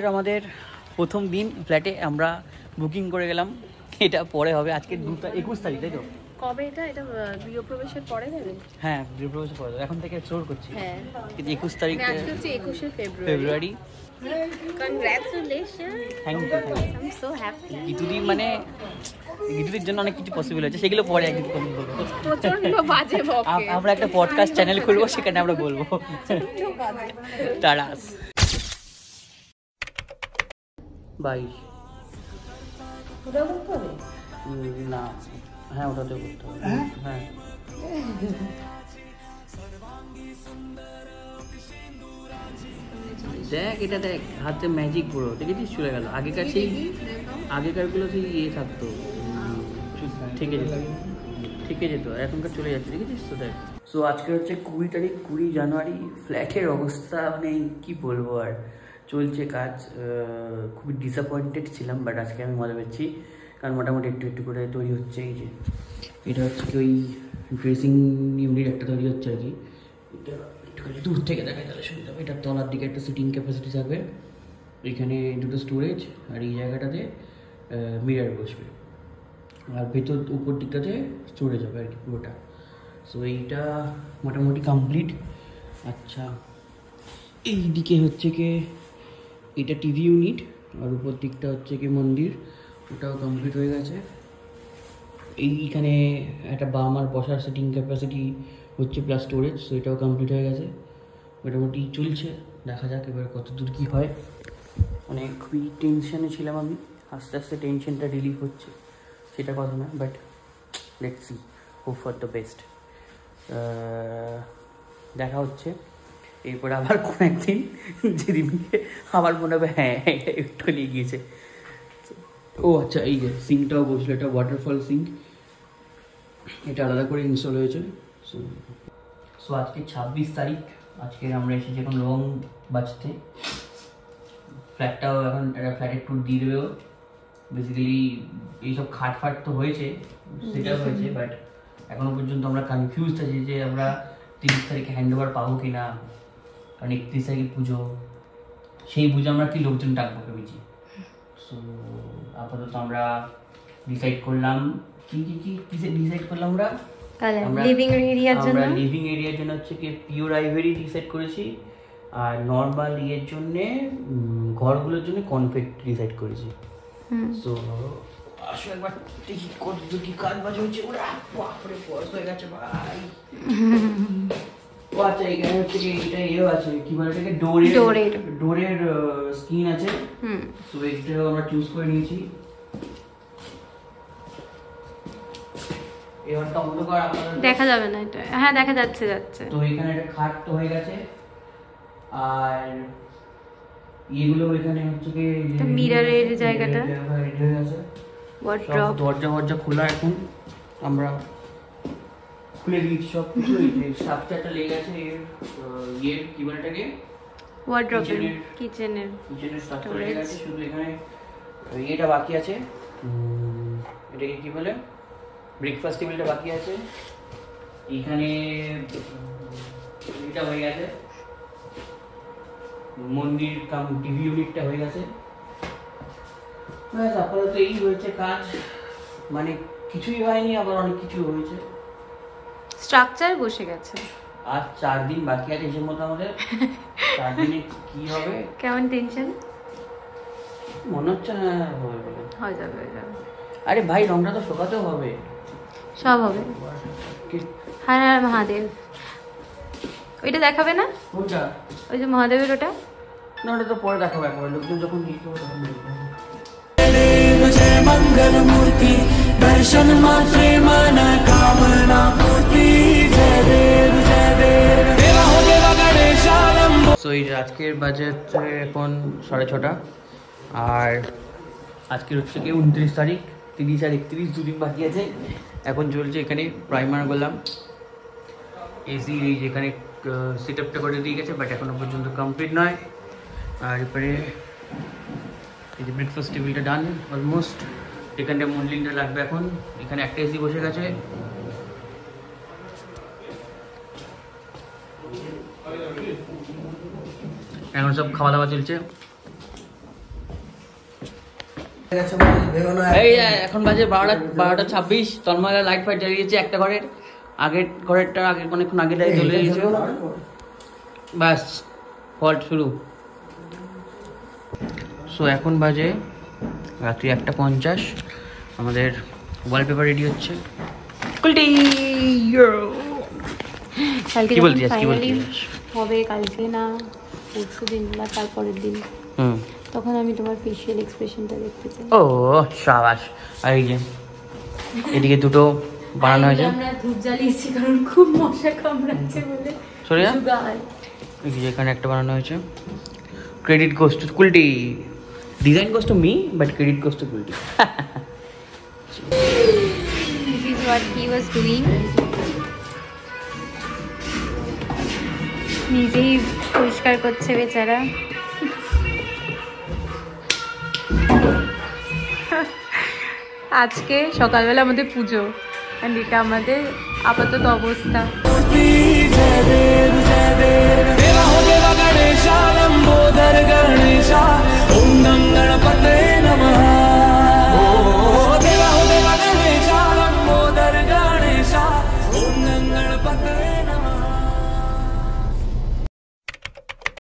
আমাদের প্রথম দিন ফ্ল্যাটে আমরা বুকিং করে গেলাম। এটা পরে হবে, আজকে 21 তারিখ, তাই তো? কবে এটা গৃহপ্রবেশের পরে দেবে? হ্যাঁ, গৃহপ্রবেশের পরে এখন থেকে স্টোর করছি। হ্যাঁ, কিন্তু 21 তারিখ আজকে হচ্ছে 21শে ফেব্রুয়ারি। Congratulation, thank you. I am so happy. গিতুদির মানে গিতুদির জন্য অনেক কিছু পসিবল হয়েছে, সেগুলো পরে একদিন বলবো। প্রচন্ড বাজে বকে। আমরা একটা পডকাস্ট চ্যানেল খুলবো, সেখানে আমরা বলবো। টাড়াস বাই। না, হ্যাঁ ওটাতে করতে হবে। হ্যাঁ দেখ, এটা দেখ, হাতে ম্যাজিক পুরো দেখেছিস, চলে গেল। আগেকারগুলো সেই ইয়ে থাকতো, থেকে যেত, এখনকার চলে যাচ্ছে, দেখেছিস তো দেখ। সো আজকে হচ্ছে 20 জানুয়ারি। ফ্ল্যাটের অবস্থা মানে কি বলবো, আর চলছে কাজ। খুবই ডিসঅ্যাপয়েন্টেড ছিলাম, বাট আজকে আমি মজা পেয়েছি, কারণ মোটামুটি একটু একটু করে তৈরি হচ্ছে। এই যে এটা হচ্ছে কি ওই ড্রেসিং ইউনিট একটা তৈরি হচ্ছে আর কি। এটা একটুখানি দূর থেকে দেখায় তাহলে সুবিধা হবে। এটার তলার দিকে একটা সিটিং ক্যাপাসিটি থাকবে, এখানে দুটো স্টোরেজ, আর এই জায়গাটাতে মিরার বসবে, আর উপর দিকটাতে স্টোরেজ হবে আর কি পুরোটা। সো এইটা মোটামুটি কমপ্লিট। আচ্ছা, এই দিকে হচ্ছে কি এটা টিভি ইউনিট, আর উপর দিকটা হচ্ছে কি মন্দির, ওটাও কমপ্লিট হয়ে গেছে। এইখানে একটা বাম আর বসার সিটিং ক্যাপাসিটি হচ্ছে, প্লাস স্টোরেজ, সো এটাও কমপ্লিট হয়ে গেছে। মোটামুটি চলছে, দেখা যাক এবার কত দূর কী হয়। মানে খুবই টেনশানে ছিলাম আমি, আস্তে আস্তে টেনশনটা রিলিফ হচ্ছে, সেটা কথা না, but let's see, hope for the best. দেখা হচ্ছে এরপরে আবার কোনো একদিন, যেদিনকে আবার মনে হবে হ্যাঁ এটা একটু নিয়ে গিয়েছে। ও আচ্ছা, এই যে সিঙ্কটাও বসলো, এটা ওয়াটারফল সিঙ্ক, এটা আলাদা করে ইনস্টল হয়েছে। সো আজকে 26 তারিখ, আজকে আমরা এসেছি এখন রং বাজতে। ফ্ল্যাটটাও এখন একটা ফ্ল্যাটের ট্যুর দিয়ে দেবেও। বেসিক্যালি এইসব খাটফাট তো হয়েছে, সেটাও হয়েছে, বাট এখনো পর্যন্ত আমরা কনফিউজড আছি যে আমরা 30 তারিখে হ্যান্ড ওভার পাবো কি না, কারণ 31 তারিখে পুজো, সেই পুজো আমরা কি লোকজন ডাকবো ভেবেছি। সো আপাতত আমরা ডিসাইড করলাম আমরা লিভিং এরিয়ার জন্য হচ্ছে কি পিওর আইভরি ডিসাইড করেছি, আর নর্মাল ইয়ের জন্য ঘরগুলোর জন্য কনফেক্ট ডিসাইড করেছি। সো আসো একবার দেখি কত কি কাজ বাজ হয়েছে। ওরা বাপরে বয়স হয়ে গেছে ভাই। ও আচ্ছা, এখানে হচ্ছে কি এটা ইয়েও আছে, কি বলে এটাকে, ডোরের স্কিন আছে। সো এইটাও আমরা চুজ করে নিয়েছি। দেখা যাবে না এটা, হ্যাঁ দেখা যাচ্ছে। তো এখানে একটা খাট তো হয়ে গেছে, আর এগুলো এখানে হচ্ছে কি মিররের জায়গাটা, রেডি হয়ে গেছে। ওয়ার্ড্রপ, দরজা খোলা, এখন আমরা খুলে দিয়েছি সব কিছু। এই স্ট্রাকচারটা লেগে গেছে এর কি বলে এটাকে, ওয়ার্ড্রপের, কিচেনের স্ট্রাকচার লেগে গেছে। শুধু এখানে এটা বাকি আছে, এটাকে কি বলে, ব্রেকফাস্ট টেবিলটা বাকি আছে। এখানে এটা হয়ে গেছে, মন্দির কাম টিভি ইউনিটটা হয়ে গেছে। ব্যাস, আপাতত এই হয়েছে কাজ, মানে কিছুই হয়নি, আবার অনেক কিছু হয়েছে, স্ট্রাকচার বসে গেছে। আর 4 দিন বাকি আছে এর মধ্যে আমাদের। 4 দিনে কি হবে, কেমন টেনশন মনে হচ্ছে না হবে বলে। হয়ে যাবে। আরে ভাই, রংটা তো শোকাতেও হবে, সব হবে। হ্যাঁ হ্যাঁ, মহাদেব ওইটা দেখাবে না? কোনটা? ওই যে মহাদেবের ওটা না, ওটা তো পরে দেখাবো, একবার লোকজন যখন নিয়ে যাবো তখন मंगल मूर्ति दर्शन मात्रे मन कामना पूर्ति जय देव देवा हो देवा गणेशानम। সো এই আজকের বাজে হচ্ছে এখন 6:30, আর আজকের হচ্ছে কি 29 তারিখ, 30 আর 31 দুদিন বাকি আছে। এখন চলছে এখানে প্রাইমার করলাম, এসি যেখানে সেট আপটা করে দিয়ে গেছে, বাট এখনো পর্যন্ত কমপ্লিট নয়। আর এরপরে এই যে ব্রেকফাস্ট টেবিলটা ডান অলমোস্ট, এখানটা মন্ডলিংটা লাগবে। এখন এখানে একটা এসি বসে গেছে, এখন সব খাওয়া দাওয়া চলছে। এই এখন বাজে 12:26। তন্ময়রা লাইট ফাইট জ্বালিয়েছে একটা ঘরের, আগের ঘরেরটা আগে অনেকক্ষণ আগে জ্বলে দিয়েছে। বাস ফল্ট শুরু। সো এখন বাজে রাত্রি 1:50। আমাদের ওয়ালপেপার রেডি হচ্ছে। কালকে কি বলছিস? হবে, কালকে না পরশু দিন বা তারপরের দিন, তখন আমি তোমার ফেশিয়াল এক্সপ্রেশনটা দেখতে চাই। ও শাবাশ। আর এই যে এদিকে দুটো বানানো হয়েছে। আমরা ধূপ জ্বালিয়েছি কারণ খুব মশা কামড়াচ্ছে বলে। সরি এই যে এখানে একটা বানানো হয়েছে। Credit goes to Kulti, design goes to me, but credit goes to Kulti. This is what he was doing. নিজেই পরিষ্কার করছে বেচারা। আজকে সকালবেলা আমাদের পুজো, আর এটা আমাদের আপাতত অবস্থা।